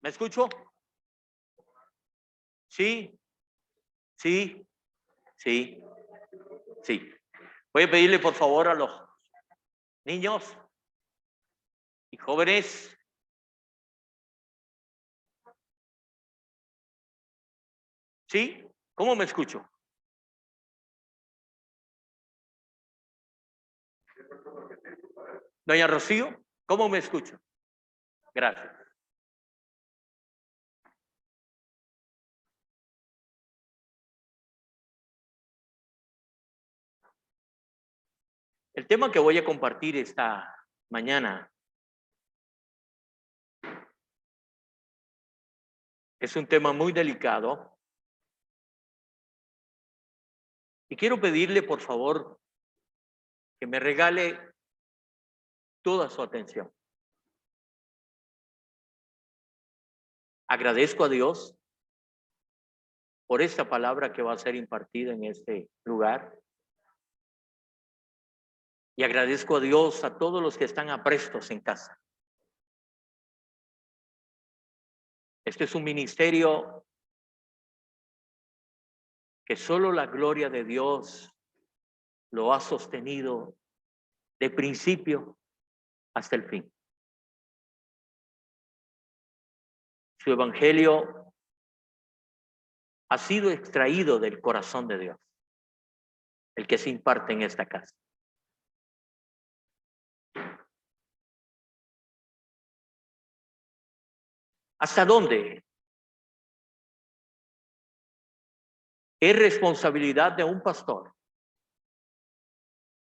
¿Me escucho? Sí, sí, sí, sí. Voy a pedirle por favor a los niños y jóvenes. ¿Sí? ¿Cómo me escucho? Doña Rocío, ¿cómo me escucho? Gracias. El tema que voy a compartir esta mañana es un tema muy delicado y quiero pedirle por favor que me regale toda su atención. Agradezco a Dios por esta palabra que va a ser impartida en este lugar y agradezco a Dios a todos los que están aprestos en casa. Este es un ministerio que solo la gloria de Dios lo ha sostenido de principio hasta el fin. Su evangelio ha sido extraído del corazón de Dios, el que se imparte en esta casa. ¿Hasta dónde es responsabilidad de un pastor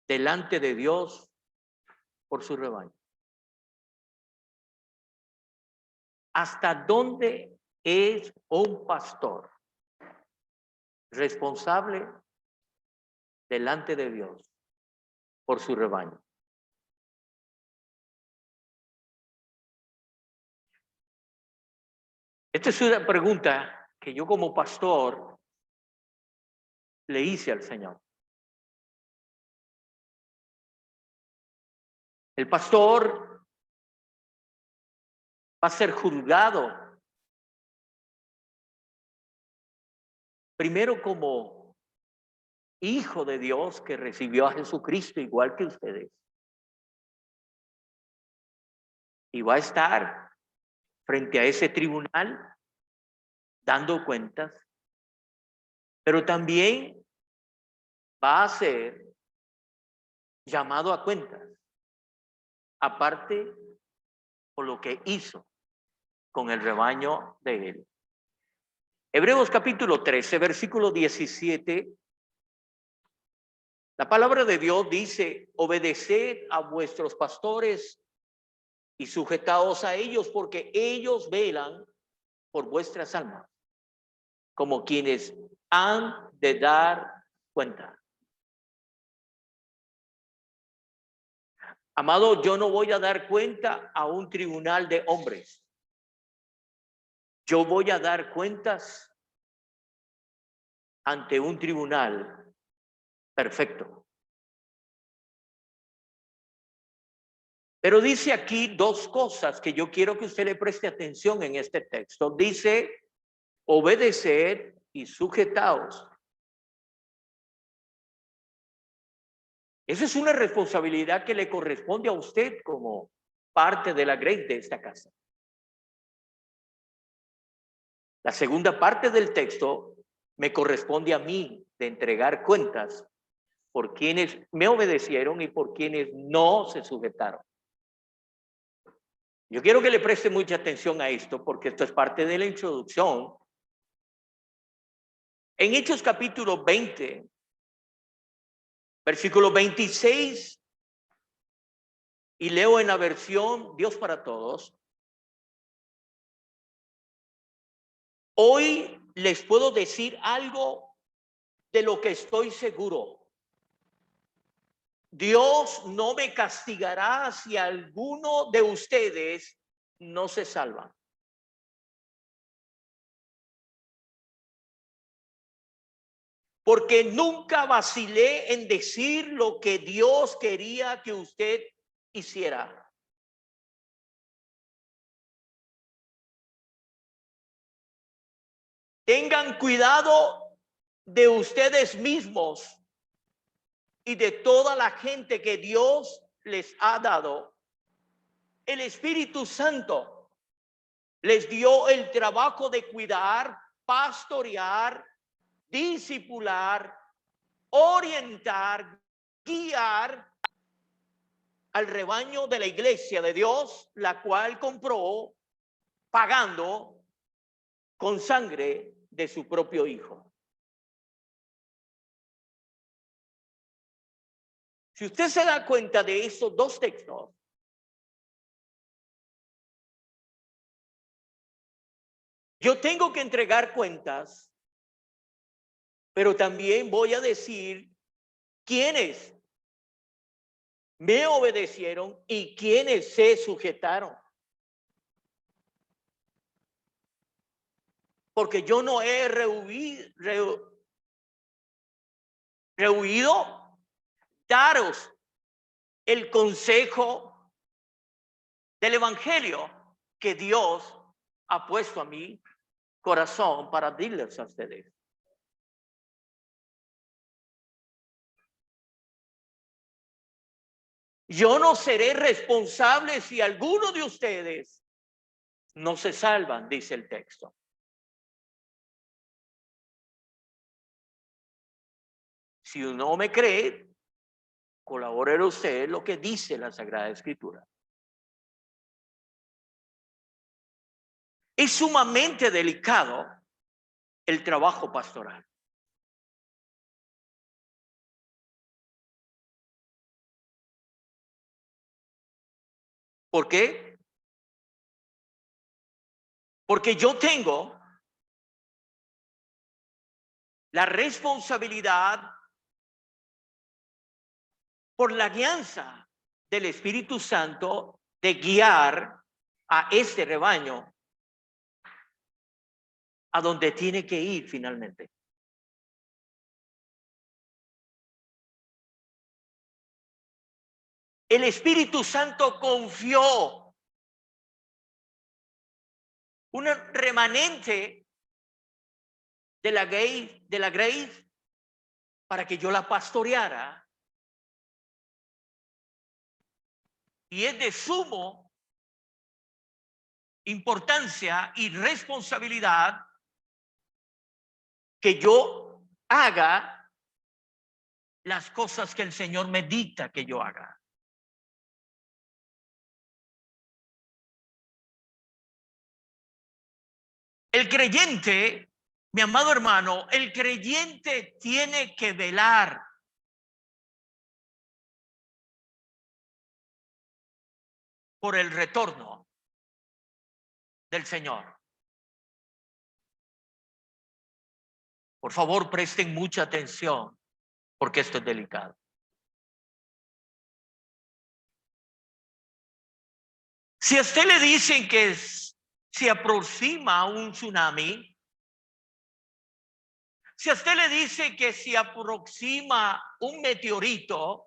delante de Dios por su rebaño? ¿Hasta dónde es un pastor responsable delante de Dios por su rebaño? Esta es una pregunta que yo como pastor le hice al Señor. El pastor va a ser juzgado primero como hijo de Dios que recibió a Jesucristo igual que ustedes. Y va a estar frente a ese tribunal dando cuentas, pero también va a ser llamado a cuentas, aparte por lo que hizo con el rebaño de él. Hebreos capítulo 13, versículo 17. La palabra de Dios dice: obedeced a vuestros pastores y sujetaos a ellos, porque ellos velan por vuestras almas, como quienes han de dar cuenta. Amado, yo no voy a dar cuenta a un tribunal de hombres. Yo voy a dar cuentas ante un tribunal perfecto. Pero dice aquí dos cosas que yo quiero que usted le preste atención en este texto. Dice: obedeced y sujetaos. Esa es una responsabilidad que le corresponde a usted como parte de la grey de esta casa. La segunda parte del texto me corresponde a mí de entregar cuentas por quienes me obedecieron y por quienes no se sujetaron. Yo quiero que le preste mucha atención a esto porque esto es parte de la introducción. En Hechos capítulo 20, versículo 26, y leo en la versión Dios para Todos. Hoy les puedo decir algo de lo que estoy seguro. Dios no me castigará si alguno de ustedes no se salva. Porque nunca vacilé en decir lo que Dios quería que usted hiciera. tengan cuidado de ustedes mismos y de toda la gente que Dios les ha dado. El Espíritu Santo les dio el trabajo de cuidar, pastorear, discipular, orientar, guiar al rebaño de la iglesia de Dios, la cual compró pagando con sangre de su propio Hijo. Si usted se da cuenta de estos dos textos, yo tengo que entregar cuentas, pero también voy a decir quiénes me obedecieron y quiénes se sujetaron. Porque yo no he rehuido daros el consejo del evangelio que Dios ha puesto a mi corazón para decirles a ustedes. Yo no seré responsable si alguno de ustedes no se salvan, dice el texto. Si uno me cree, colabore usted lo que dice la Sagrada Escritura. Es sumamente delicado el trabajo pastoral. ¿Por qué? Porque yo tengo la responsabilidad por la guianza del Espíritu Santo de guiar a este rebaño a donde tiene que ir finalmente. El Espíritu Santo confió un remanente de la Grace para que yo la pastoreara. Y es de sumo importancia y responsabilidad que yo haga las cosas que el Señor me dicta que yo haga. El creyente, mi amado hermano, el creyente tiene que velar por el retorno del Señor. Por favor, presten mucha atención porque esto es delicado. Si a usted le dicen que se aproxima un tsunami, si a usted le dice que se aproxima un meteorito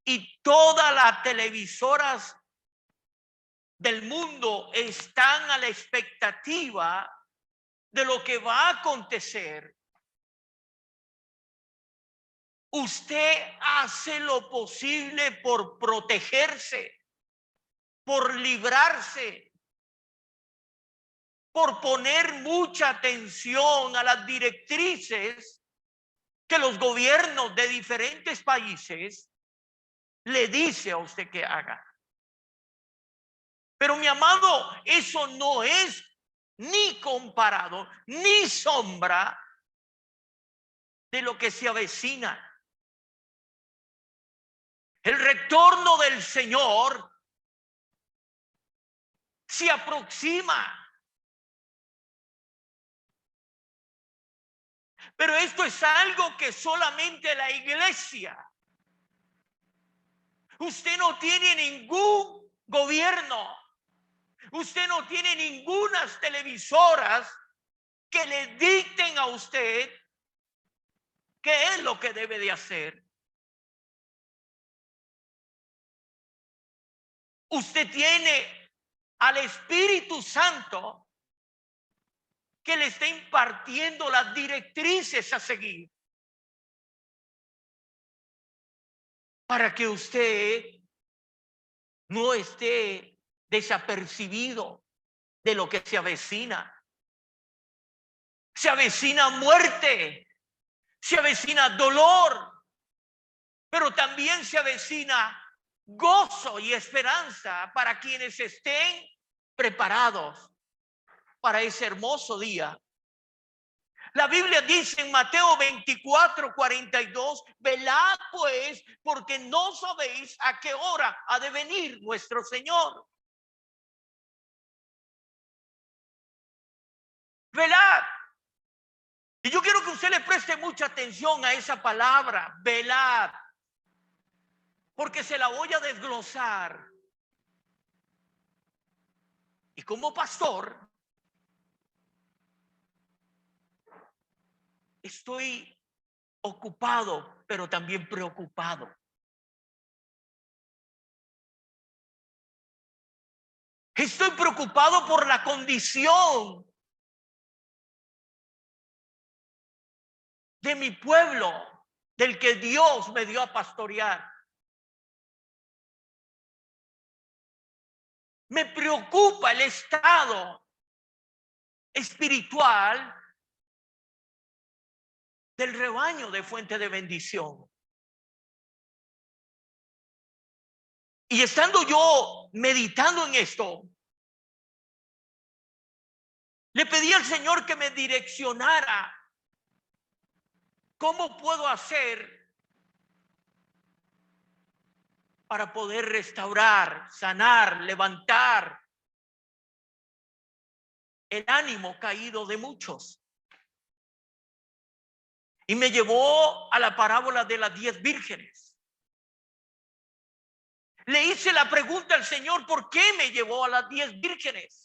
y todas las televisoras del mundo están a la expectativa de lo que va a acontecer, usted hace lo posible por protegerse, por librarse, por poner mucha atención a las directrices que los gobiernos de diferentes países le dice a usted que haga. Pero mi amado, eso no es ni comparado, ni sombra de lo que se avecina. El retorno del Señor se aproxima. Pero esto es algo que solamente la iglesia. Usted no tiene ningún gobierno. Usted no tiene ninguna televisoras que le dicten a usted qué es lo que debe de hacer. Usted tiene al Espíritu Santo que le está impartiendo las directrices a seguir para que usted no esté desapercibido de lo que se avecina. Se avecina muerte, se avecina dolor, pero también se avecina gozo y esperanza para quienes estén preparados para ese hermoso día. La Biblia dice en Mateo 24:42, velad pues, porque no sabéis a qué hora ha de venir nuestro Señor. Velad. Y yo quiero que usted le preste mucha atención a esa palabra, velad, porque se la voy a desglosar. Y como pastor, estoy ocupado, pero también preocupado. Estoy preocupado por la condición de mi pueblo, del que Dios me dio a pastorear. Me preocupa el estado espiritual del rebaño de Fuente de Bendición. Y estando yo meditando en esto, le pedí al Señor que me direccionara cómo puedo hacer para poder restaurar, sanar, levantar el ánimo caído de muchos. Y me llevó a la parábola de las 10 vírgenes. Le hice la pregunta al Señor, ¿por qué me llevó a las 10 vírgenes?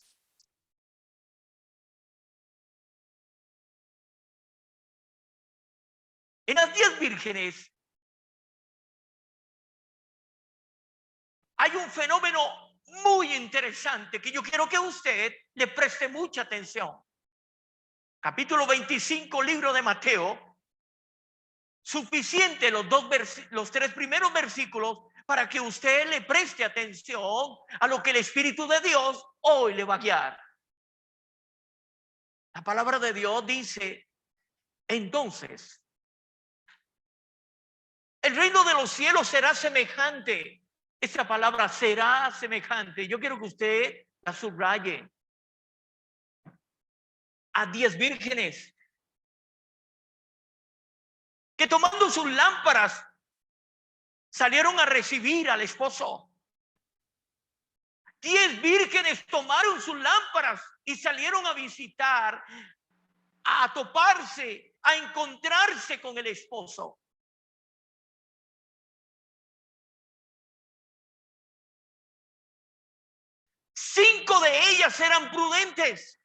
En las 10 vírgenes hay un fenómeno muy interesante que yo quiero que usted le preste mucha atención. Capítulo 25, libro de Mateo. Suficiente los 3 primeros versículos para que usted le preste atención a lo que el Espíritu de Dios hoy le va a guiar. La palabra de Dios dice, entonces, el reino de los cielos será semejante. Esa palabra será semejante. Yo quiero que usted la subraye. A 10 vírgenes que tomando sus lámparas salieron a recibir al esposo. 10 vírgenes tomaron sus lámparas y salieron a visitar, a toparse, a encontrarse con el esposo. Cinco de ellas eran prudentes.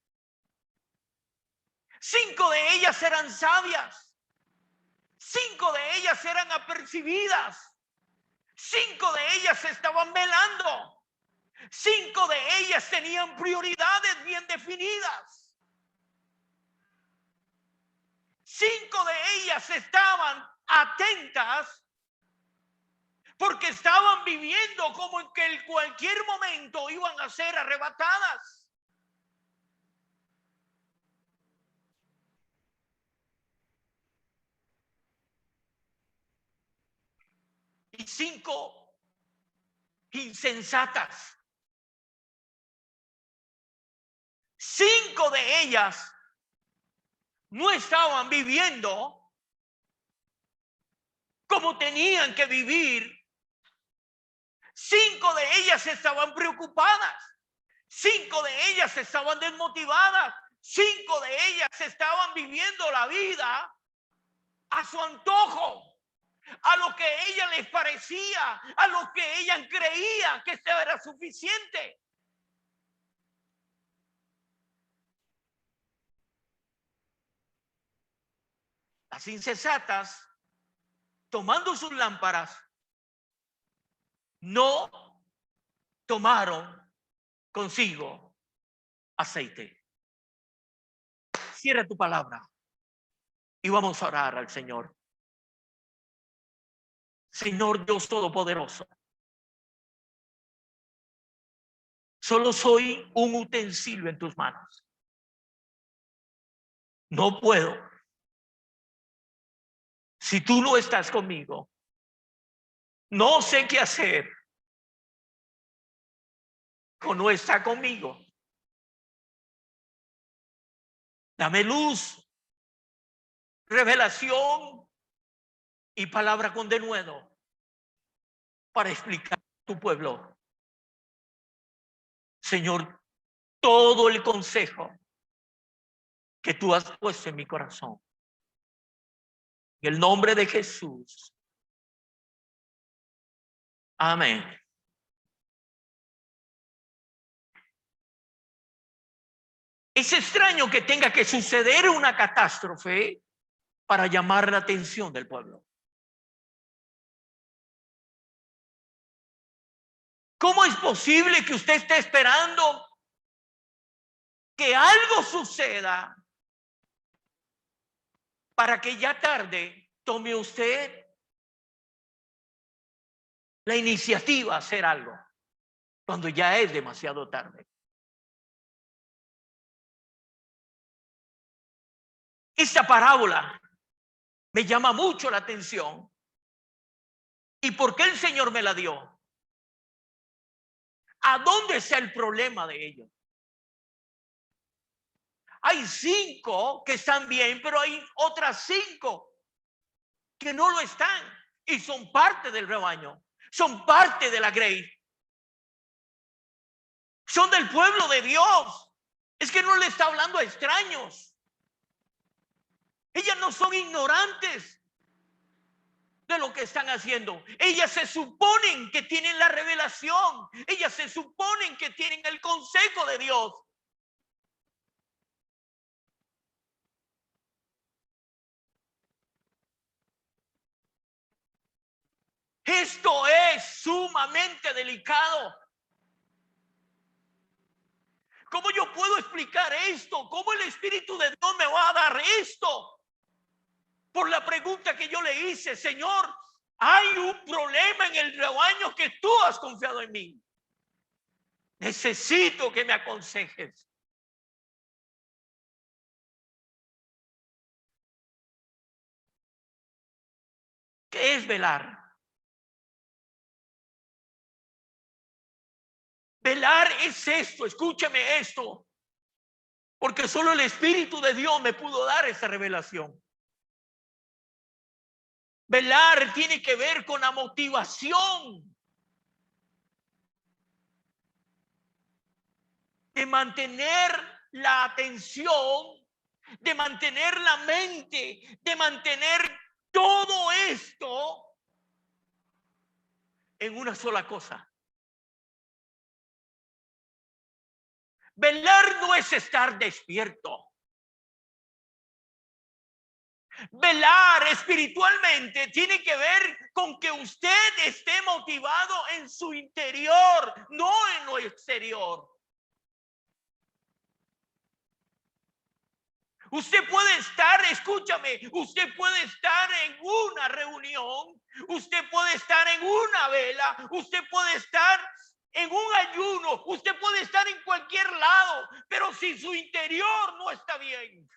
5 de ellas eran sabias. 5 de ellas eran apercibidas. 5 de ellas estaban velando. 5 de ellas tenían prioridades bien definidas. 5 de ellas estaban atentas porque estaban viviendo como en que en cualquier momento iban a ser arrebatadas. Y 5 insensatas. 5 de ellas no estaban viviendo como tenían que vivir. 5 de ellas estaban preocupadas. 5 de ellas estaban desmotivadas. 5 de ellas estaban viviendo la vida a su antojo, a lo que a ellas les parecía, a lo que ellas creían que esto era suficiente. Las insensatas, tomando sus lámparas, no tomaron consigo aceite. Cierra tu palabra y vamos a orar al Señor. Señor Dios Todopoderoso, solo soy un utensilio en tus manos. No puedo. Si tú no estás conmigo, no sé qué hacer. O no está conmigo. Dame luz, revelación y palabra con denuedo para explicar a tu pueblo. Señor, todo el consejo que tú has puesto en mi corazón. En el nombre de Jesús. Amén. Es extraño que tenga que suceder una catástrofe para llamar la atención del pueblo. ¿Cómo es posible que usted esté esperando que algo suceda para que ya tarde tome usted la iniciativa a hacer algo, cuando ya es demasiado tarde? Esta parábola me llama mucho la atención. ¿Y por qué el Señor me la dio? ¿A dónde está el problema de ellos? Hay 5 que están bien, pero hay otras 5 que no lo están y son parte del rebaño, son parte de la grey, son del pueblo de Dios. Es que no le está hablando a extraños. Ellas no son ignorantes de lo que están haciendo. Ellas se suponen que tienen la revelación. Ellas se suponen que tienen el consejo de Dios. Esto es sumamente delicado. ¿Cómo yo puedo explicar esto? ¿Cómo el Espíritu de Dios me va a dar esto? Por la pregunta que yo le hice, Señor, hay un problema en el rebaño que tú has confiado en mí. Necesito que me aconsejes. ¿Qué es velar? Velar es esto, escúchame esto, porque solo el Espíritu de Dios me pudo dar esa revelación. Velar tiene que ver con la motivación de mantener la atención, de mantener la mente, de mantener todo esto en una sola cosa. Velar no es estar despierto. Velar espiritualmente tiene que ver con que usted esté motivado en su interior, no en lo exterior. Usted puede estar, escúchame, usted puede estar en una reunión, usted puede estar en una vela, usted puede estar en un ayuno, usted puede estar en cualquier lado, pero si su interior no está bien,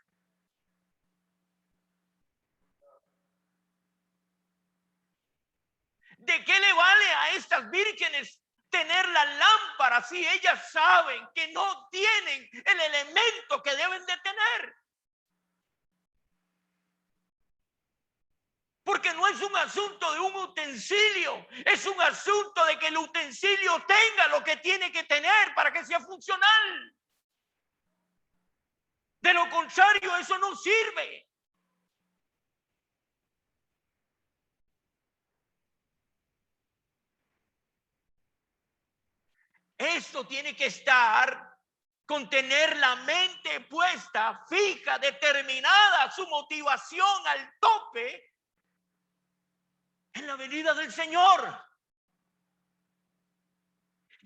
¿de qué le vale a estas vírgenes tener la lámpara si ellas saben que no tienen el elemento que deben de tener? Porque no es un asunto de un utensilio, es un asunto de que el utensilio tenga lo que tiene que tener para que sea funcional. De lo contrario, eso no sirve. Esto tiene que estar con tener la mente puesta, fija, determinada, su motivación al tope en la venida del Señor.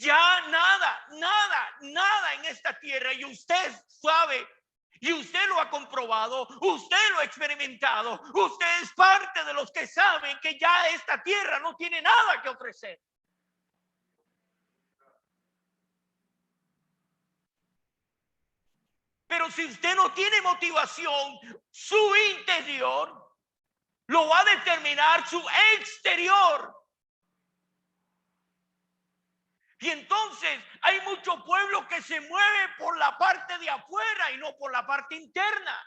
Ya nada en esta tierra, y usted sabe, y usted lo ha comprobado, usted lo ha experimentado, usted es parte de los que saben que ya esta tierra no tiene nada que ofrecer. Pero si usted no tiene motivación, su interior lo va a determinar su exterior. Y entonces hay mucho pueblo que se mueve por la parte de afuera y no por la parte interna.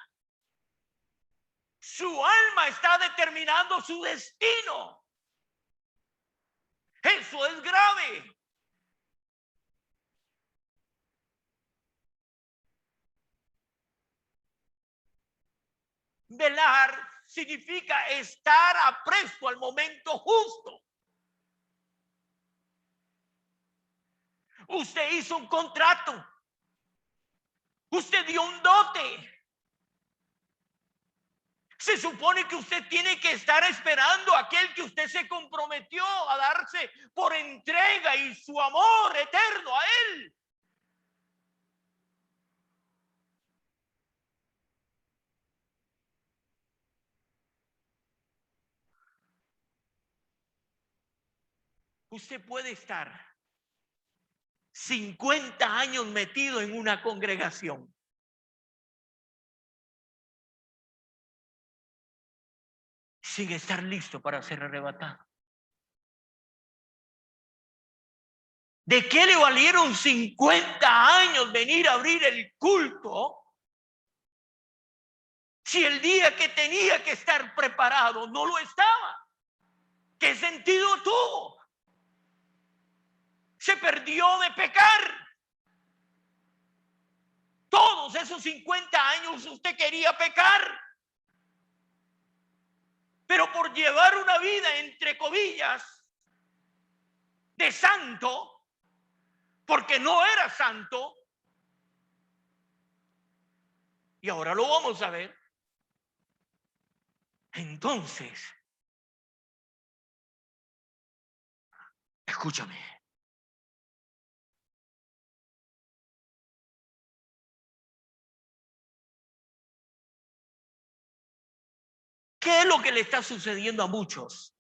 Su alma está determinando su destino. Eso es grave. Velar significa estar apresto al momento justo. Usted hizo un contrato. Usted dio un dote. Se supone que usted tiene que estar esperando a aquel que usted se comprometió a darse por entrega y su amor eterno a él. Usted puede estar 50 años metido en una congregación sin estar listo para ser arrebatado. ¿De qué le valieron 50 años venir a abrir el culto si el día que tenía que estar preparado no lo estaba? ¿Qué sentido tuvo? Se perdió de pecar. Todos esos 50 años usted quería pecar, pero por llevar una vida entre comillas de santo, porque no era santo, y ahora lo vamos a ver. Entonces, escúchame. ¿Qué es lo que le está sucediendo a muchos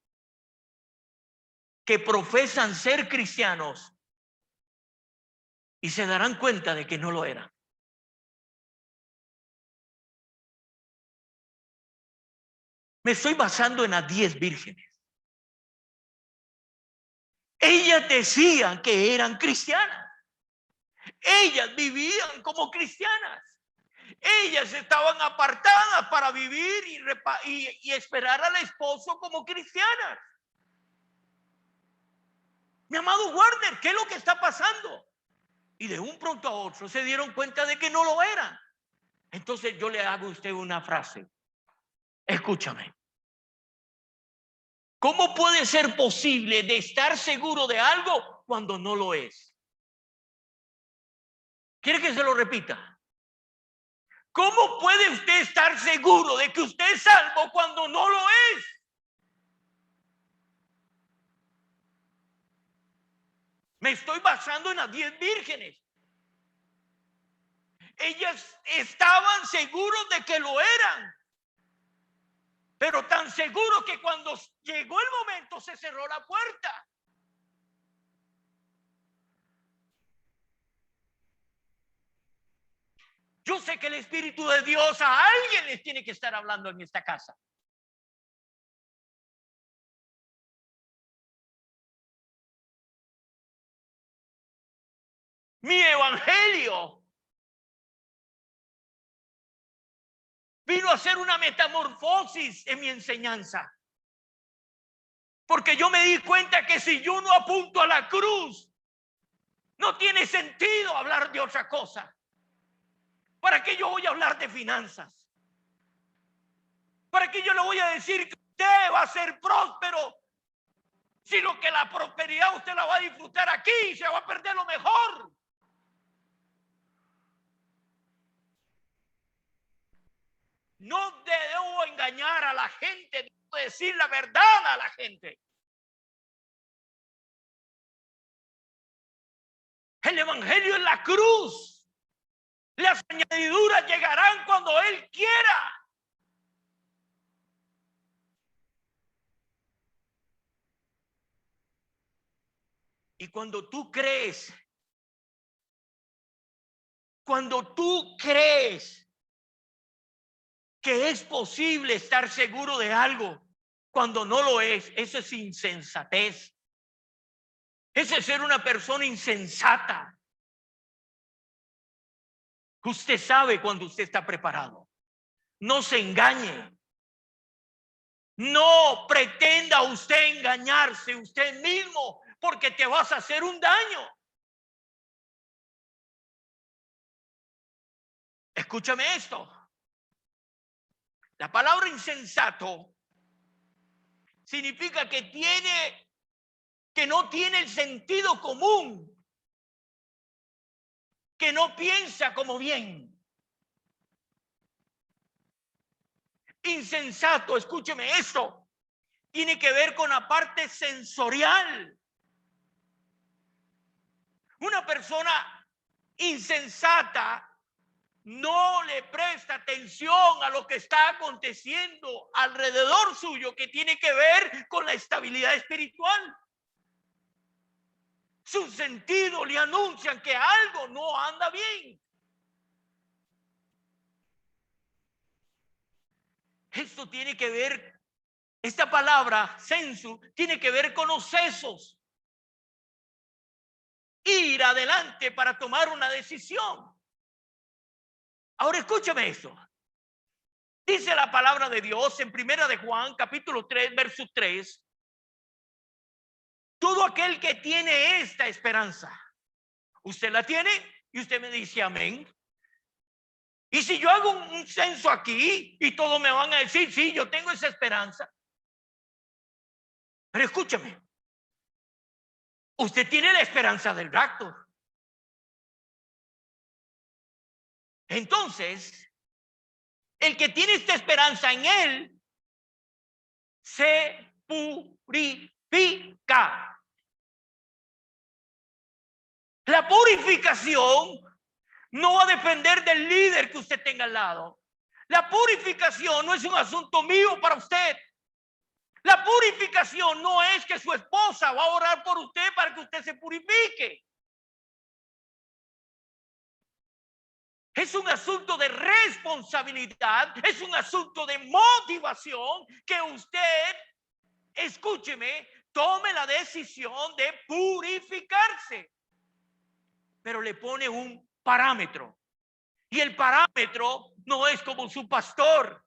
que profesan ser cristianos y se darán cuenta de que no lo eran? Me estoy basando en las 10 vírgenes. Ellas decían que eran cristianas. Ellas vivían como cristianas. Ellas estaban apartadas para vivir y esperar al esposo como cristianas. Mi amado Warner, ¿qué es lo que está pasando? Y de un pronto a otro se dieron cuenta de que no lo eran. Entonces yo le hago a usted una frase. Escúchame. ¿Cómo puede ser posible de estar seguro de algo cuando no lo es? ¿Quiere que se lo repita? ¿Cómo puede usted estar seguro de que usted es salvo cuando no lo es? Me estoy basando en las 10 vírgenes. Ellas estaban seguros de que lo eran, pero tan seguros que cuando llegó el momento se cerró la puerta. Yo sé que el Espíritu de Dios a alguien les tiene que estar hablando en esta casa. Mi evangelio vino a hacer una metamorfosis en mi enseñanza. Porque yo me di cuenta que si yo no apunto a la cruz, no tiene sentido hablar de otra cosa. ¿Para qué yo voy a hablar de finanzas? ¿Para qué yo le voy a decir que usted va a ser próspero si lo que la prosperidad usted la va a disfrutar aquí y se va a perder lo mejor? No debo engañar a la gente, debo decir la verdad a la gente. El evangelio es la cruz. Las añadiduras llegarán cuando Él quiera. Y cuando tú crees que es posible estar seguro de algo cuando no lo es, eso es insensatez. Eso es ser una persona insensata. Usted sabe cuando usted está preparado. No se engañe. No pretenda usted engañarse usted mismo, porque te vas a hacer un daño. Escúchame esto. La palabra insensato significa que no tiene el sentido común, que no piensa como bien. Insensato, escúcheme esto, tiene que ver con la parte sensorial. Una persona insensata no le presta atención a lo que está aconteciendo alrededor suyo, que tiene que ver con la estabilidad espiritual. Sus sentidos le anuncian que algo no anda bien. Esto tiene que ver, esta palabra sensu tiene que ver con los sesos. Ir adelante para tomar una decisión. Ahora escúchame esto. Dice la palabra de Dios en Primera de Juan, capítulo 3, verso 3. Todo aquel que tiene esta esperanza, usted la tiene y usted me dice amén. Y si yo hago un censo aquí y todos me van a decir, sí, yo tengo esa esperanza. Pero escúchame, usted tiene la esperanza del rapto. Entonces, el que tiene esta esperanza en él se purifica. La purificación no va a depender del líder que usted tenga al lado. La purificación no es un asunto mío para usted. La purificación no es que su esposa va a orar por usted para que usted se purifique. Es un asunto de responsabilidad, es un asunto de motivación que usted, escúcheme, tome la decisión de purificarse. Pero le pone un parámetro. Y el parámetro no es como su pastor,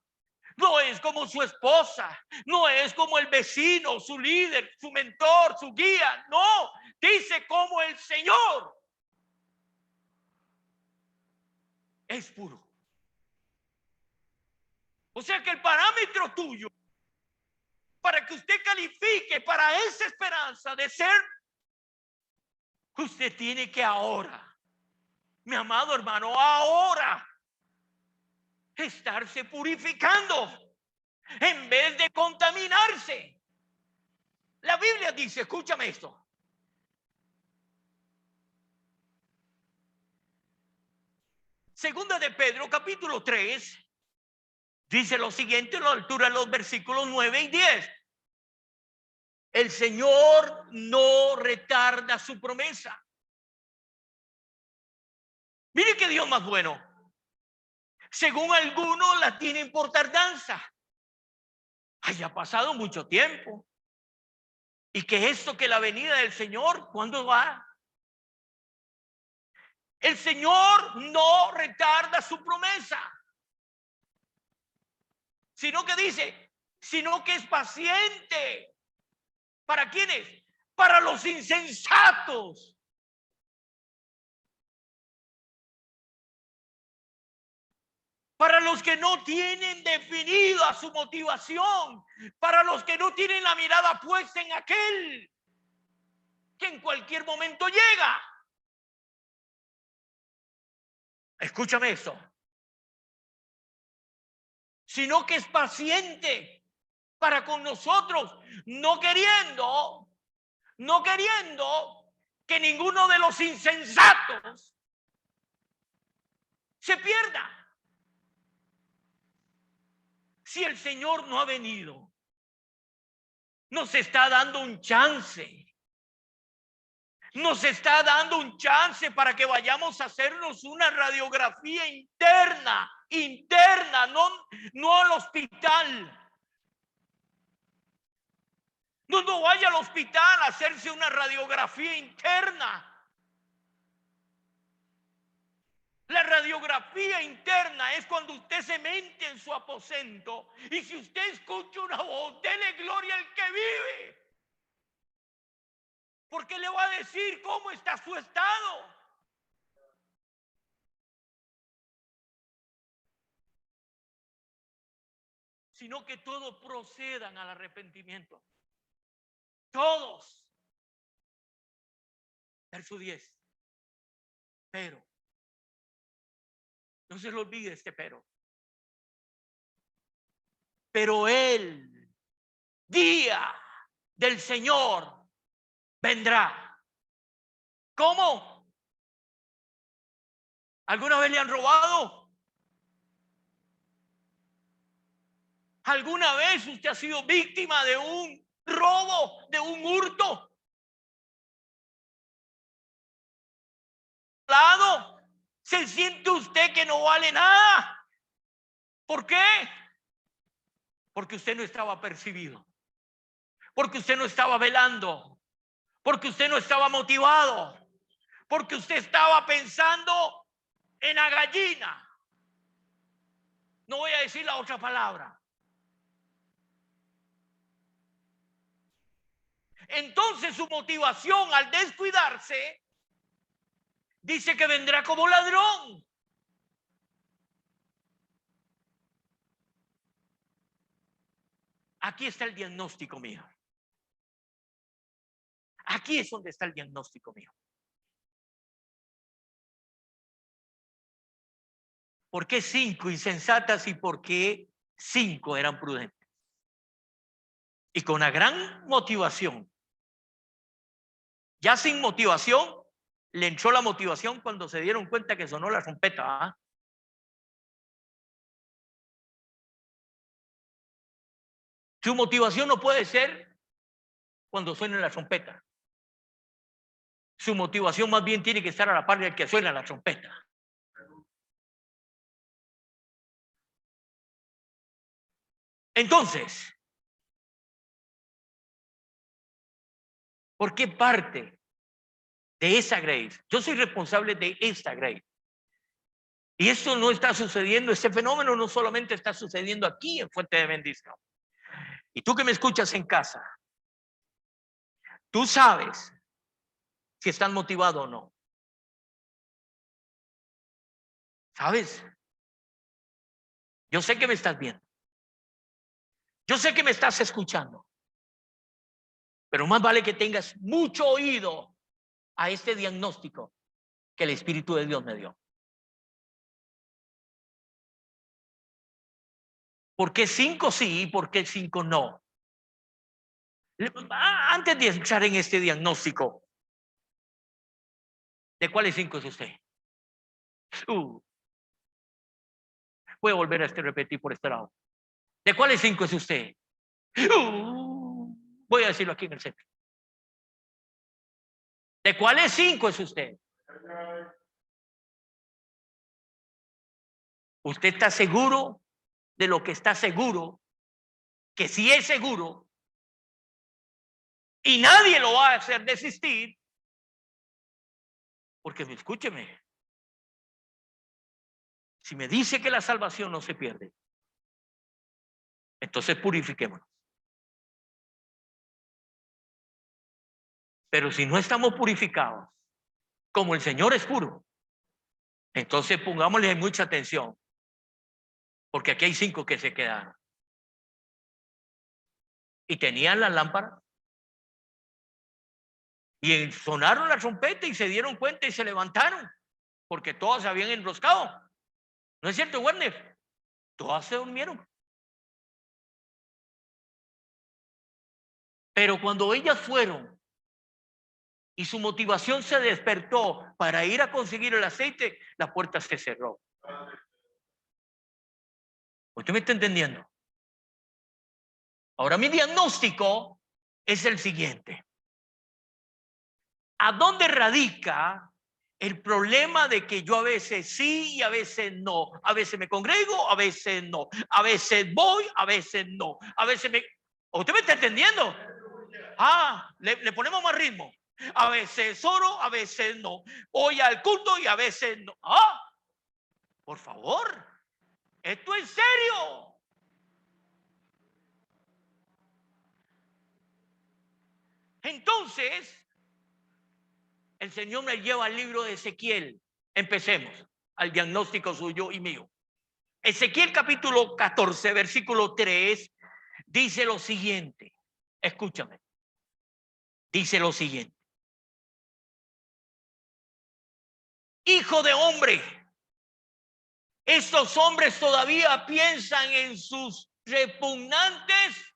no es como su esposa, no es como el vecino, su líder, su mentor, su guía. No, dice como el Señor es puro. O sea que el parámetro tuyo para que usted califique para esa esperanza de ser, usted tiene que ahora, mi amado hermano, ahora estarse purificando en vez de contaminarse. La Biblia dice, escúchame esto. Segunda de Pedro, capítulo 3, dice lo siguiente a la altura de los versículos 9 y 10. El Señor no retarda su promesa. Mire que Dios más bueno. Según algunos la tienen por tardanza. Haya pasado mucho tiempo. Y que esto que la venida del Señor, ¿cuándo va? El Señor no retarda su promesa, sino que dice, sino que es paciente. ¿Para quiénes? Para los insensatos. Para los que no tienen definida su motivación, para los que no tienen la mirada puesta en aquel que en cualquier momento llega. Escúchame eso. Sino que es paciente para con nosotros, no queriendo que ninguno de los insensatos se pierda. Si el Señor no ha venido, nos está dando un chance. Nos está dando un chance para que vayamos a hacernos una radiografía interna, no al hospital. No vaya al hospital a hacerse una radiografía interna. La radiografía interna es cuando usted se mete en su aposento y si usted escucha una voz, dele gloria al que vive. Porque le va a decir cómo está su estado. Sino que todos procedan al arrepentimiento. Todos. Verso 10. Pero. No se le olvide este pero. Pero el día del Señor vendrá. ¿Cómo? ¿Alguna vez le han robado? ¿Alguna vez usted ha sido víctima de un robo, de un hurto? ¿Se siente usted que no vale nada? ¿Por qué? Porque usted no estaba percibido. Porque usted no estaba velando. Porque usted no estaba motivado. Porque usted estaba pensando en la gallina. No voy a decir la otra palabra. Entonces su motivación al descuidarse dice que vendrá como ladrón. Aquí está el diagnóstico mío. Aquí es donde está el diagnóstico mío. ¿Por qué 5 insensatas y por qué 5 eran prudentes? Y con una gran motivación. Ya sin motivación, le entró la motivación cuando se dieron cuenta que sonó la trompeta. ¿Ah? Su motivación no puede ser cuando suene la trompeta. Su motivación más bien tiene que estar a la par del que suena la trompeta. Entonces, ¿por qué parte de esa grace? Yo soy responsable de esta grace. Y esto no está sucediendo, este fenómeno no solamente está sucediendo aquí en Fuente de Bendición. Y tú que me escuchas en casa, tú sabes si estás motivado o no. ¿Sabes? Yo sé que me estás viendo. Yo sé que me estás escuchando. Pero más vale que tengas mucho oído a este diagnóstico que el Espíritu de Dios me dio. ¿Por qué 5 sí y por qué 5 no? Antes de entrar en este diagnóstico, ¿de cuáles 5 es usted? Voy a volver a repetir por este lado. ¿De cuáles 5 es usted? Voy a decirlo aquí en el centro. ¿De cuáles 5 es usted? ¿Usted está seguro de lo que está seguro? Que si es seguro y nadie lo va a hacer desistir, porque escúcheme, si me dice que la salvación no se pierde, entonces purifiquémonos. Pero si no estamos purificados, como el Señor es puro, entonces pongámosle mucha atención, porque aquí hay 5 que se quedaron. Y tenían las lámparas. Y sonaron la trompeta y se dieron cuenta y se levantaron, porque todas se habían enroscado. ¿No es cierto, Werner? Todas se durmieron. Pero cuando ellas fueron y su motivación se despertó para ir a conseguir el aceite, la puerta se cerró. ¿Usted me está entendiendo? Ahora, mi diagnóstico es el siguiente. ¿A dónde radica el problema de que yo a veces sí y a veces no? A veces me congrego, a veces no. A veces voy, a veces no. A veces me... ¿Usted me está entendiendo? Le ponemos más ritmo. A veces oro, a veces no. Voy al culto y a veces no. Por favor, esto es serio. Entonces, el Señor me lleva al libro de Ezequiel. Empecemos al diagnóstico suyo y mío. Ezequiel capítulo 14, versículo 3, dice lo siguiente. Escúchame. Dice lo siguiente. Hijo de hombre, estos hombres todavía piensan en sus repugnantes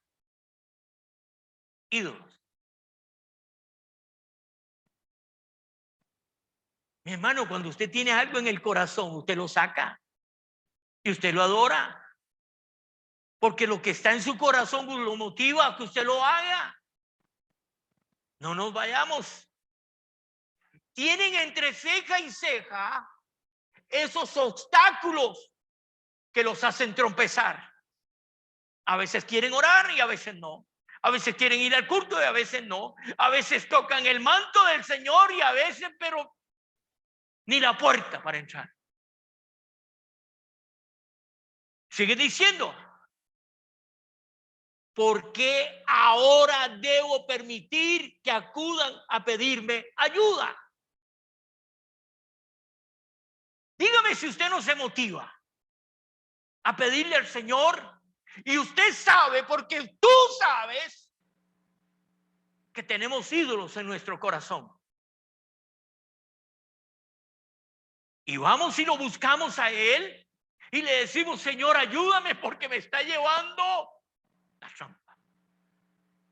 ídolos. Mi hermano, cuando usted tiene algo en el corazón, usted lo saca y usted lo adora. Porque lo que está en su corazón lo motiva a que usted lo haga. No nos vayamos. Tienen entre ceja y ceja esos obstáculos que los hacen tropezar. A veces quieren orar y a veces no. A veces quieren ir al culto y a veces no. A veces tocan el manto del Señor y a veces, pero ni la puerta para entrar. Sigue diciendo. ¿Por qué ahora debo permitir que acudan a pedirme ayuda? Dígame si usted no se motiva a pedirle al Señor y usted sabe, porque tú sabes que tenemos ídolos en nuestro corazón. Y vamos y lo buscamos a Él y le decimos, Señor, ayúdame porque me está llevando la trampa.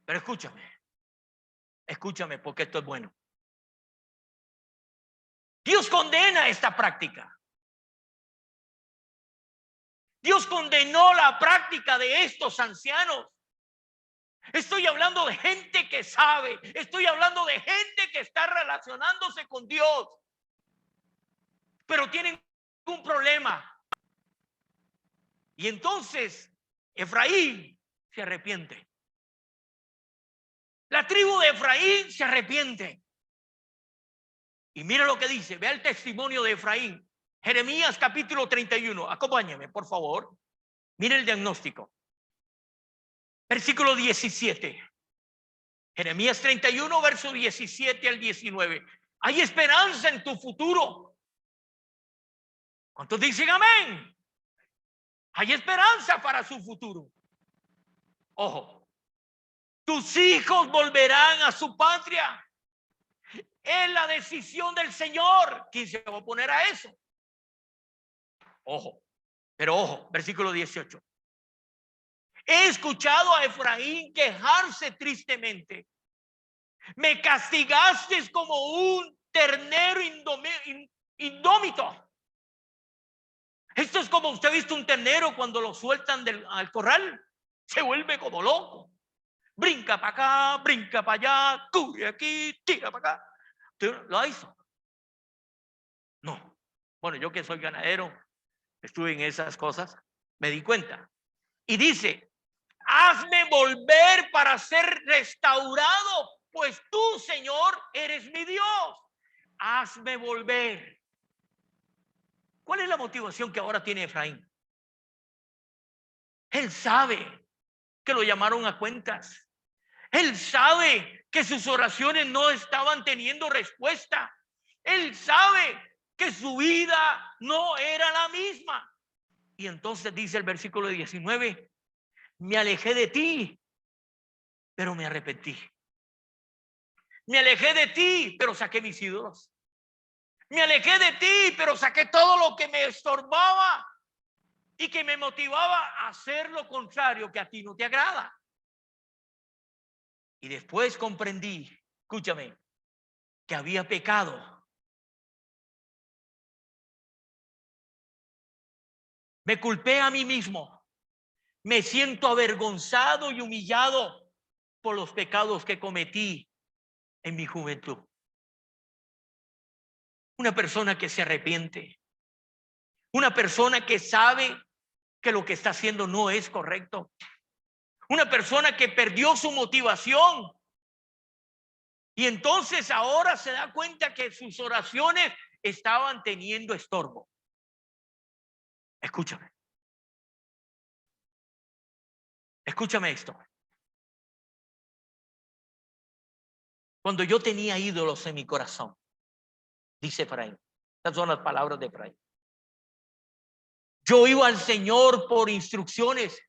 Pero escúchame porque esto es bueno. Dios condena esta práctica. Dios condenó la práctica de estos ancianos. Estoy hablando de gente que sabe. Estoy hablando de gente que está relacionándose con Dios. Pero tienen un problema. Y entonces Efraín se arrepiente. La tribu de Efraín se arrepiente. Y mira lo que dice. Vea el testimonio de Efraín. Jeremías capítulo 31. Acompáñeme, por favor. Mire el diagnóstico. Versículo 17. Jeremías 31, verso 17 al 19. Hay esperanza en tu futuro. ¿Cuántos dicen amén? Hay esperanza para su futuro. Ojo, tus hijos volverán a su patria. Es la decisión del Señor. ¿Quién se va a oponer a eso? Ojo, pero ojo, versículo 18. He escuchado a Efraín quejarse tristemente. Me castigaste como un ternero indómito. Esto es como usted ha visto un ternero cuando lo sueltan al corral. Se vuelve como loco. Brinca para acá, brinca para allá, corre aquí, tira para acá. ¿Usted lo hizo? No. Bueno, yo que soy ganadero, estuve en esas cosas, me di cuenta. Y dice, hazme volver para ser restaurado, pues tú, Señor, eres mi Dios. Hazme volver. ¿Cuál es la motivación que ahora tiene Efraín? Él sabe que lo llamaron a cuentas. Él sabe que sus oraciones no estaban teniendo respuesta. Él sabe que su vida no era la misma. Y entonces dice el versículo 19, me alejé de ti, pero me arrepentí. Me alejé de ti, pero saqué mis ídolos. Me alejé de ti, pero saqué todo lo que me estorbaba y que me motivaba a hacer lo contrario que a ti no te agrada. Y después comprendí, escúchame, que había pecado. Me culpé a mí mismo. Me siento avergonzado y humillado por los pecados que cometí en mi juventud. Una persona que se arrepiente, una persona que sabe que lo que está haciendo no es correcto, una persona que perdió su motivación y entonces ahora se da cuenta que sus oraciones estaban teniendo estorbo. Escúchame. Escúchame esto. Cuando yo tenía ídolos en mi corazón, dice Efraín, estas son las palabras de Efraín. Yo iba al Señor por instrucciones,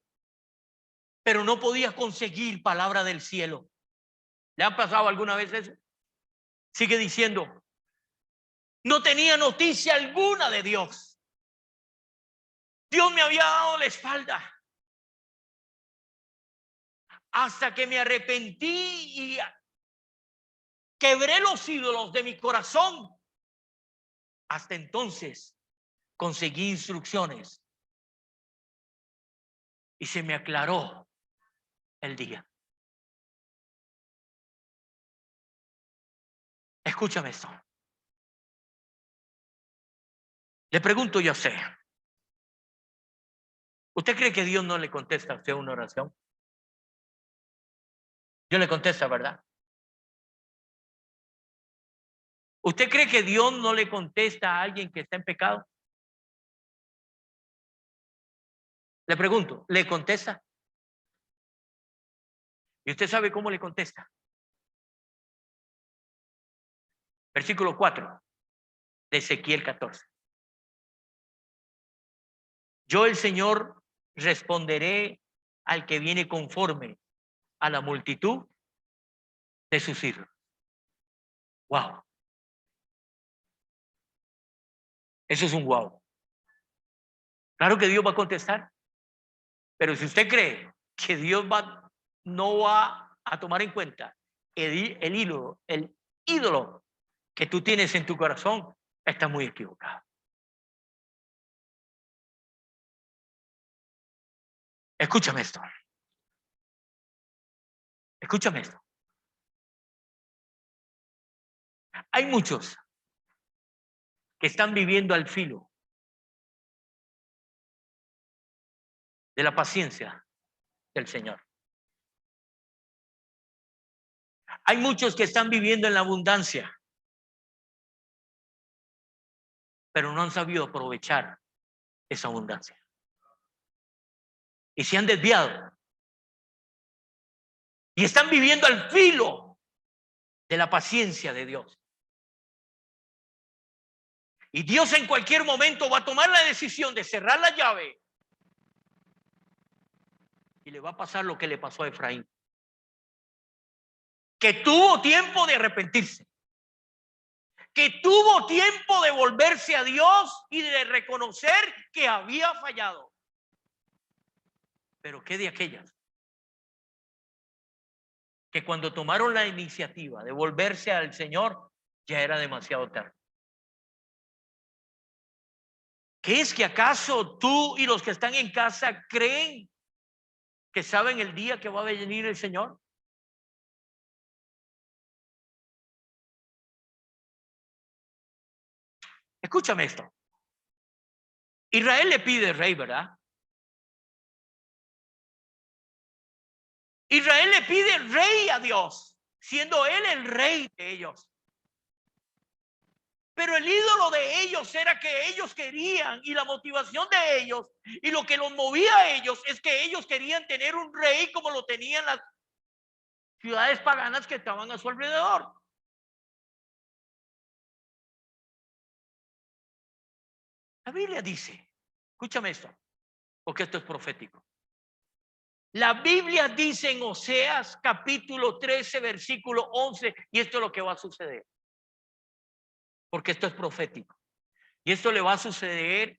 pero no podía conseguir palabra del cielo. ¿Le ha pasado alguna vez eso? Sigue diciendo, no tenía noticia alguna de Dios. Dios me había dado la espalda. Hasta que me arrepentí y quebré los ídolos de mi corazón. Hasta entonces conseguí instrucciones y se me aclaró el día. Escúchame esto. Le pregunto yo a usted. ¿Usted cree que Dios no le contesta a usted una oración? Dios le contesta, ¿verdad? ¿Usted cree que Dios no le contesta a alguien que está en pecado? Le pregunto, ¿le contesta? ¿Y usted sabe cómo le contesta? Versículo 4 de Ezequiel 14. Yo, el Señor, responderé al que viene conforme a la multitud de sus hijos. Wow. Eso es un wow. Claro que Dios va a contestar, pero si usted cree que Dios no va a tomar en cuenta el ídolo que tú tienes en tu corazón, está muy equivocado. Escúchame esto. Escúchame esto. Hay muchos que están viviendo al filo de la paciencia del Señor. Hay muchos que están viviendo en la abundancia, pero no han sabido aprovechar esa abundancia. Y se han desviado. Y están viviendo al filo de la paciencia de Dios. Y Dios en cualquier momento va a tomar la decisión de cerrar la llave. Y le va a pasar lo que le pasó a Efraín. Que tuvo tiempo de arrepentirse. Que tuvo tiempo de volverse a Dios y de reconocer que había fallado. Pero ¿qué de aquellas que cuando tomaron la iniciativa de volverse al Señor ya era demasiado tarde? ¿Qué es que acaso tú y los que están en casa creen que saben el día que va a venir el Señor? Escúchame esto. Israel le pide rey, ¿verdad? Israel le pide rey a Dios, siendo él el rey de ellos. Pero el ídolo de ellos era que ellos querían, y la motivación de ellos y lo que los movía a ellos es que ellos querían tener un rey como lo tenían las ciudades paganas que estaban a su alrededor. La Biblia dice, escúchame esto, porque esto es profético. La Biblia dice en Oseas capítulo 13, versículo 11, y esto es lo que va a suceder, porque esto es profético. Y esto le va a suceder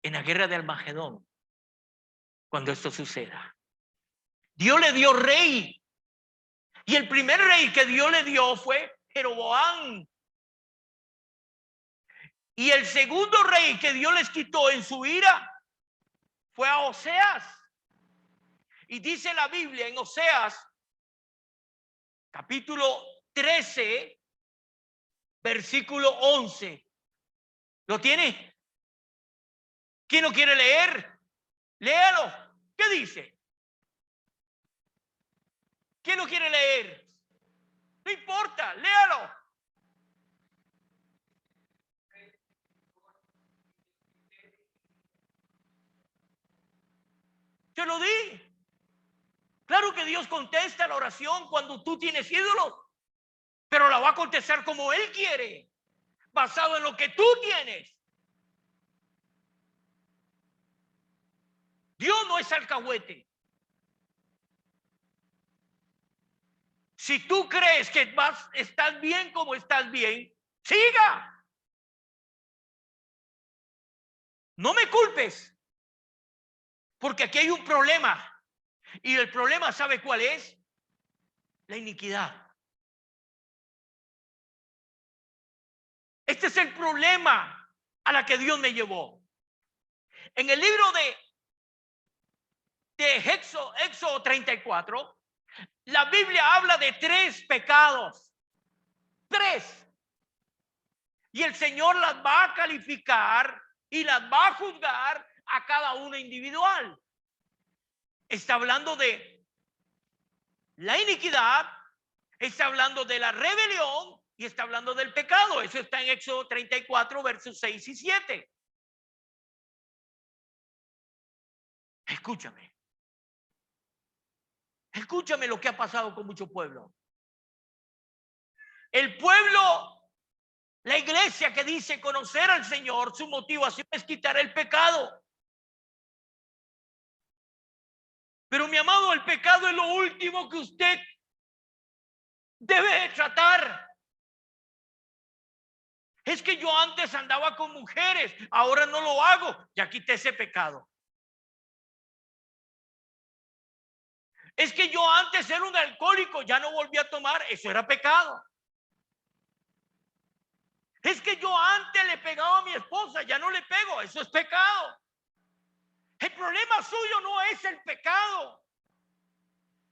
en la guerra de Armagedón, cuando esto suceda. Dios le dio rey, Y el primer rey que Dios le dio fue Jeroboam. Y el segundo rey que Dios les quitó en su ira fue a Oseas. Y dice la Biblia en Oseas, capítulo 13, versículo 11. ¿Lo tiene? ¿Quién lo quiere leer? Léalo. ¿Qué dice? ¿Quién lo quiere leer? No importa, léalo. Te lo di. Claro que Dios contesta la oración cuando tú tienes ídolos, pero la va a contestar como Él quiere, basado en lo que tú tienes. Dios no es alcahuete. Si tú crees que estás bien como estás bien, siga. No me culpes, porque aquí hay un problema. Y el problema, ¿sabe cuál es? La iniquidad. Este es el problema a la que Dios me llevó. En el libro de Éxodo 34, la Biblia habla de 3 pecados. 3. Y el Señor las va a calificar y las va a juzgar a cada una individual. Está hablando de la iniquidad, está hablando de la rebelión y está hablando del pecado. Eso está en Éxodo 34, versos 6 y 7. Escúchame. Escúchame lo que ha pasado con mucho pueblo. El pueblo, la iglesia que dice conocer al Señor, su motivación es quitar el pecado. Pero mi amado, el pecado es lo último que usted debe tratar. Es que yo antes andaba con mujeres, ahora no lo hago, ya quité ese pecado. Es que yo antes era un alcohólico, ya no volví a tomar, eso era pecado. Es que yo antes le pegaba a mi esposa, ya no le pego, eso es pecado. El problema suyo no es el pecado.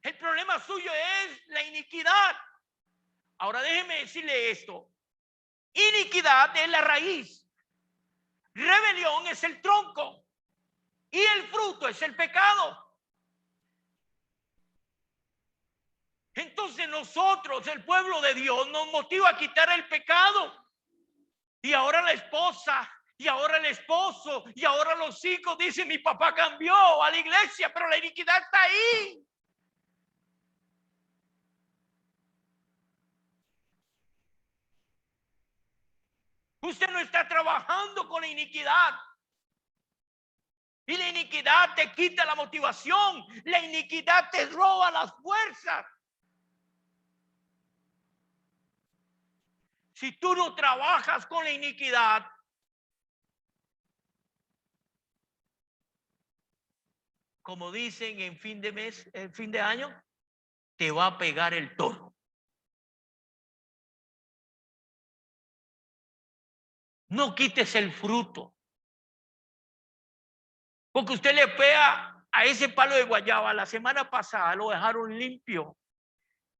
El problema suyo es la iniquidad. Ahora déjeme decirle esto. Iniquidad es la raíz. Rebelión es el tronco. Y el fruto es el pecado. Entonces nosotros, el pueblo de Dios, nos motiva a quitar el pecado. Y ahora la esposa, y ahora el esposo, y ahora los hijos dicen, mi papá cambió a la iglesia, pero la iniquidad está ahí. Usted no está trabajando con la iniquidad. Y la iniquidad te quita la motivación. La iniquidad te roba las fuerzas. Si tú no trabajas con la iniquidad, como dicen en fin de mes, en fin de año, te va a pegar el toro. No quites el fruto. Porque usted le pega a ese palo de guayaba. La semana pasada lo dejaron limpio.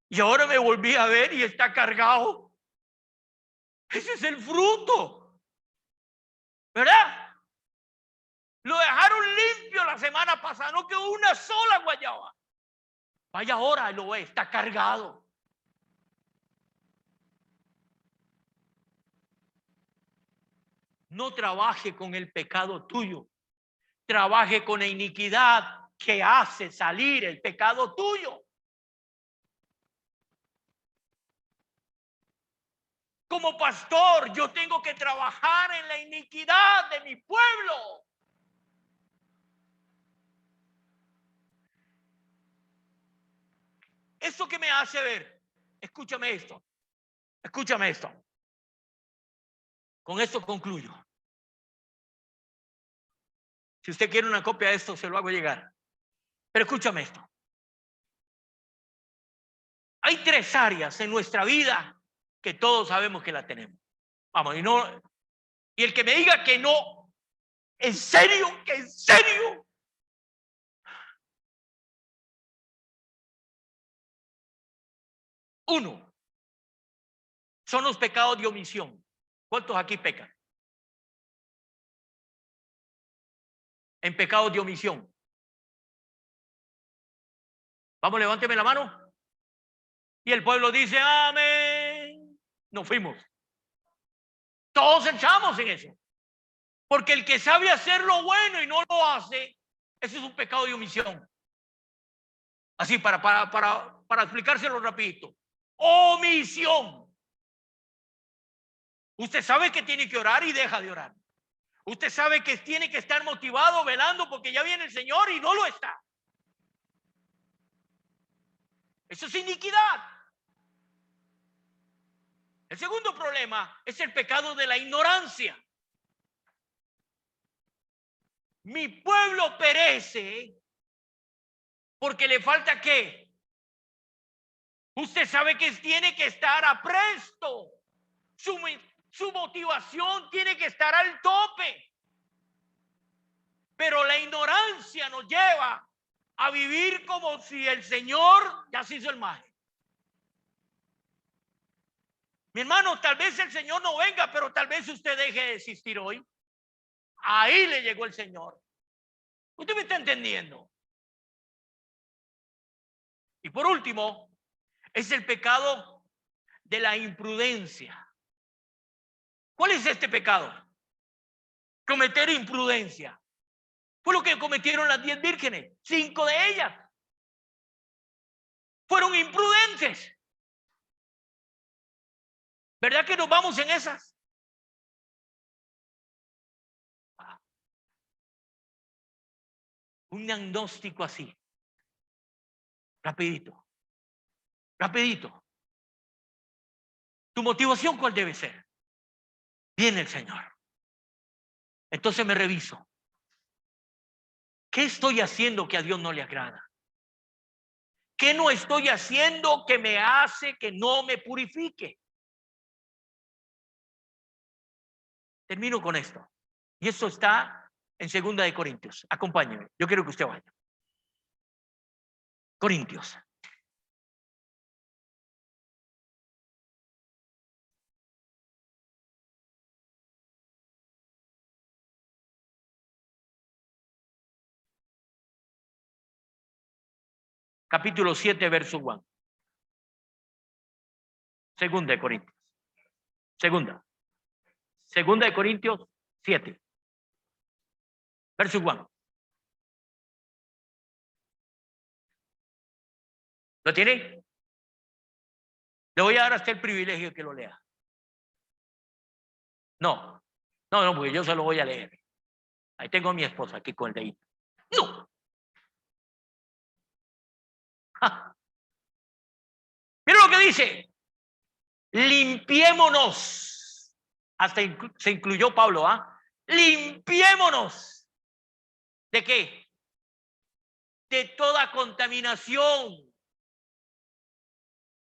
Y ahora me volví a ver y está cargado. Ese es el fruto. ¿Verdad? Lo dejaron limpio la semana pasada. No quedó una sola guayaba. Vaya ahora, lo ve, está cargado. No trabaje con el pecado tuyo. Trabaje con la iniquidad que hace salir el pecado tuyo. Como pastor, yo tengo que trabajar en la iniquidad de mi pueblo. Eso que me hace ver, escúchame esto, escúchame esto. Con esto concluyo. Si usted quiere una copia de esto, se lo hago llegar. Pero escúchame esto. Hay 3 áreas en nuestra vida que todos sabemos que la tenemos. Vamos, y el que me diga que no, ¿en serio? ¿Que en serio? Uno, son los pecados de omisión. ¿Cuántos aquí pecan? En pecados de omisión. Vamos, levánteme la mano. Y el pueblo dice, amén. Nos fuimos. Todos echamos en eso. Porque el que sabe hacer lo bueno y no lo hace, eso es un pecado de omisión. Así, para explicárselo rapidito. Omisión. Usted sabe que tiene que orar y deja de orar. Usted sabe que tiene que estar motivado, velando, porque ya viene el Señor y no lo está. Eso es iniquidad. El segundo problema es el pecado de la ignorancia. Mi pueblo perece porque le falta ¿qué? Usted sabe que tiene que estar apresto. Su motivación tiene que estar al tope. Pero la ignorancia nos lleva a vivir como si el Señor ya se hizo el maje. Mi hermano, tal vez el Señor no venga, pero tal vez usted deje de existir hoy. Ahí le llegó el Señor. ¿Usted me está entendiendo? Y por último, es el pecado de la imprudencia. ¿Cuál es este pecado? Cometer imprudencia. Fue lo que cometieron las 10 vírgenes. 5 de ellas fueron imprudentes. ¿Verdad que nos vamos en esas? Un diagnóstico así. Rapidito. Rapidito. ¿Tu motivación cuál debe ser? Viene el Señor. Entonces me reviso. ¿Qué estoy haciendo que a Dios no le agrada? ¿Qué no estoy haciendo que me hace que no me purifique? Termino con esto. Y esto está en 2 de Corintios. Acompáñeme. Yo quiero que usted vaya. Corintios. Capítulo 7, verso 1. 2 de Corintios. Segunda de Corintios 7. Verso 1. ¿Lo tiene? Le voy a dar hasta el privilegio que lo lea. No, porque yo se lo voy a leer. Ahí tengo a mi esposa aquí con el dedito. No. ¡Ja! Mira lo que dice. Limpiémonos. Hasta se incluyó Pablo, ¿ah? Limpiémonos. ¿De qué? De toda contaminación.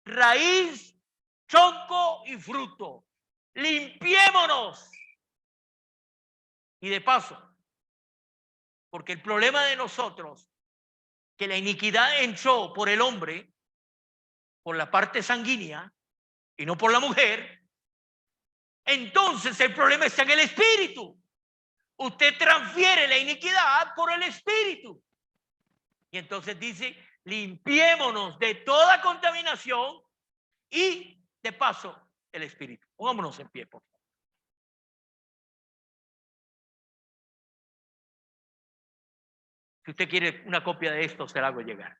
Raíz, tronco y fruto. Limpiémonos. Y de paso, porque el problema de nosotros, que la iniquidad entró por el hombre, por la parte sanguínea y no por la mujer, entonces el problema está en el espíritu. Usted transfiere la iniquidad por el espíritu. Y entonces dice, limpiémonos de toda contaminación y de paso el espíritu. Pongámonos en pie, por favor. Si usted quiere una copia de esto, se la hago llegar.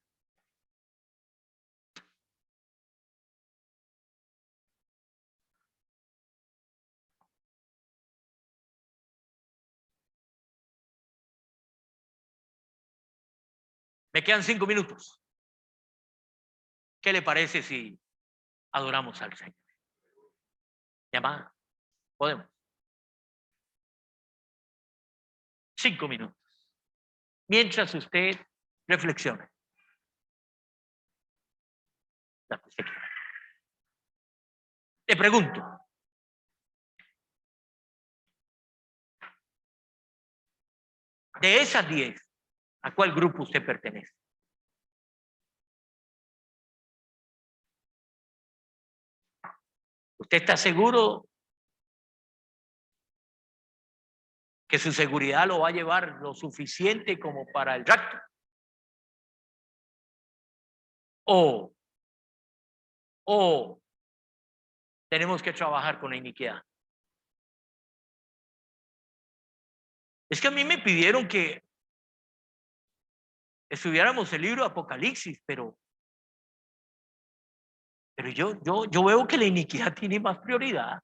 Me quedan 5 minutos. ¿Qué le parece si adoramos al Señor? Llamada. Podemos. 5 minutos. Mientras usted reflexiona. la que usted quiera. Le pregunto, de esas 10, ¿a cuál grupo usted pertenece? ¿Usted está seguro que su seguridad lo va a llevar lo suficiente como para el rapto? O tenemos que trabajar con la iniquidad. Es que a mí me pidieron que estudiáramos el libro de Apocalipsis, pero yo veo que la iniquidad tiene más prioridad.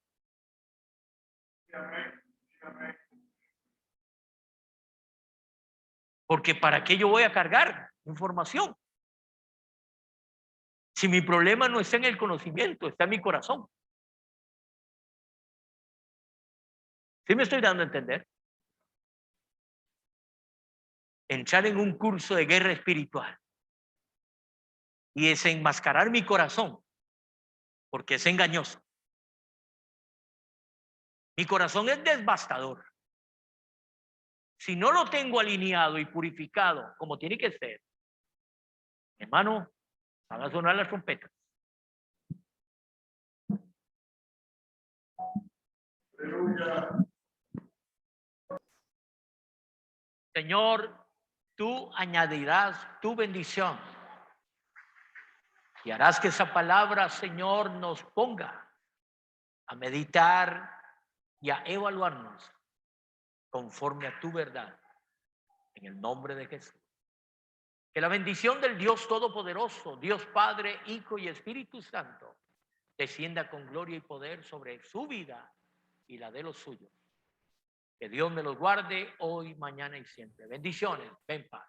Porque ¿para qué yo voy a cargar información? Si mi problema no está en el conocimiento, está en mi corazón. ¿Sí me estoy dando a entender? Entrar en un curso de guerra espiritual y desenmascarar mi corazón, porque es engañoso. Mi corazón es devastador. Si no lo tengo alineado y purificado como tiene que ser, hermano, van a sonar las trompetas. Señor, tú añadirás tu bendición y harás que esa palabra, Señor, nos ponga a meditar y a evaluarnos conforme a tu verdad. En el nombre de Jesús. Que la bendición del Dios Todopoderoso, Dios Padre, Hijo y Espíritu Santo, descienda con gloria y poder sobre su vida y la de los suyos. Que Dios me los guarde hoy, mañana y siempre. Bendiciones. Ven paz.